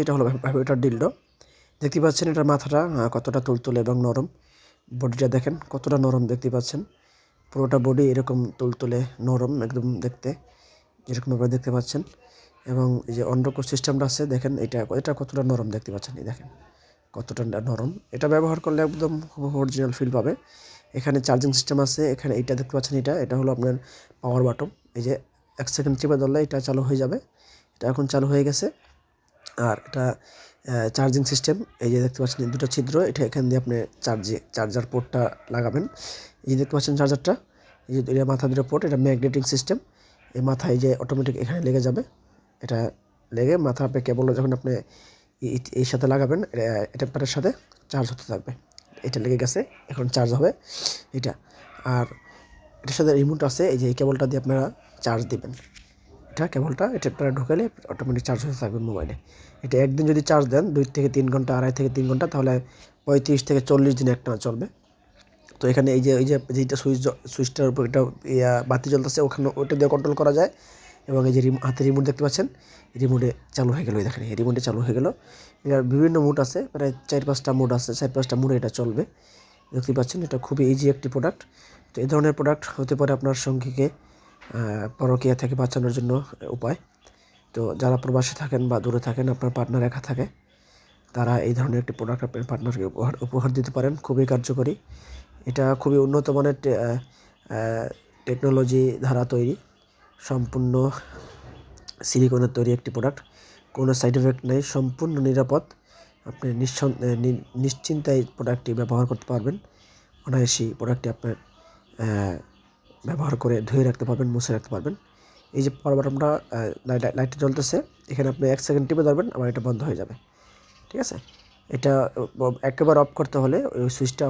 এটা হলো vibrator dildo. দেখতে পাচ্ছেন এটার মাথাটা কতটা তুলতুলে এবং নরম। বডিটা দেখেন কতটা নরম দেখতে পাচ্ছেন। পুরোটা বডি এরকম তুলতুলে নরম একদম দেখতে, যেরকমভাবে দেখতে পাচ্ছেন। এবং এই যে অন্ডকোষ সিস্টেমটা আছে দেখেন, এটা কতটা নরম দেখতে পাচ্ছেন। এই দেখেন কতটা নরম। এটা ব্যবহার করলে একদম অরিজিনাল ফিল পাবে। এখানে চার্জিং সিস্টেম আছে। এখানে এইটা দেখতে পাচ্ছেন, এটা হলো আপনার পাওয়ার বাটন। এই যে 1 সেকেন্ড চেপে ধরলে এটা চালু হয়ে যাবে। এটা এখন চালু হয়ে গেছে। আর এটা চার্জিং সিস্টেম। এই যে দেখতে পাচ্ছেন দুটো ছিদ্র, এটা এখান দিয়ে আপনি চার্জার পোর্টটা লাগাবেন। এই যে দেখতে পাচ্ছেন চার্জারটা, এই যে এটা মাথা দুটো পোর্ট, এটা ম্যাগনেটিক সিস্টেম। এই মাথায় যে অটোমেটিক এখানে লেগে যাবে, এটা লেগে মাথা আপনি কেবল যখন আপনি এর সাথে লাগাবেন, অ্যাডাপ্টারের সাথে চার্জ হতে থাকবে। এটা লেগে গেছে, এখন চার্জ হবে এটা। আর এটার সাথে রিমোট আছে, এই যে এই কেবলটা দিয়ে আপনারা চার্জ দিবেন। কেবলটা এটা আপনারা ঢুকালে অটোমেটিক চার্জ হতে থাকবে মোবাইলে। এটা একদিন যদি চার্জ দেন 2 থেকে 3 ঘন্টা, 2.5 থেকে 3 ঘন্টা, তাহলে 35 থেকে 40 দিন একটানা চলবে। তো এখানে এই যে যেটা সুইচটার উপর এটা বাতি জ্বলতেছে, ওখানে ওটা দিয়ে কন্ট্রোল করা যায়। এবং এই যে হাতে রিমোট দেখতে পাচ্ছেন, রিমোটে চালু হয়ে গেল। এই দেখেন এই রিমোটে চালু হয়ে গেল। এটার বিভিন্ন মোড আছে, প্রায় 4-5টা মোড আছে, 4-5টা মোডে এটা চলবে। দেখতে পাচ্ছেন এটা খুবই ইজি একটি প্রোডাক্ট। তো এই ধরনের প্রোডাক্ট হতে পারে আপনার সঙ্গীকে পরকীয়া থেকে বাঁচানোর জন্য উপায়। তো যারা প্রবাসে থাকেন বা দূরে থাকেন, আপনার পার্টনার একা থাকে, তারা এই ধরনের একটি প্রোডাক্ট আপনার পার্টনারকে উপহার দিতে পারেন। খুবই কার্যকরী। এটা খুবই উন্নত মানের টেকনোলজি দ্বারা তৈরি, সম্পূর্ণ সিলিকনের তৈরি একটি প্রোডাক্ট। কোনো সাইড এফেক্ট নেই, সম্পূর্ণ নিরাপদ। আপনি নিশ্চিন্তায় প্রোডাক্টটি ব্যবহার করতে পারবেন। অনায়াসেই প্রোডাক্টটি আপনার ব্যবহার করে ধুয়ে রাখতে পারবেন, মুছে রাখতে পারবেন। এই যে পাওয়ার বাটনটা, লাইটটা জ্বলতেছে, এখানে আপনি 1 সেকেন্ড টিপে ধরবেন, আবার এটা বন্ধ হয়ে যাবে। ঠিক আছে? এটা একেবারে অফ করতে হলে ওই সুইচটা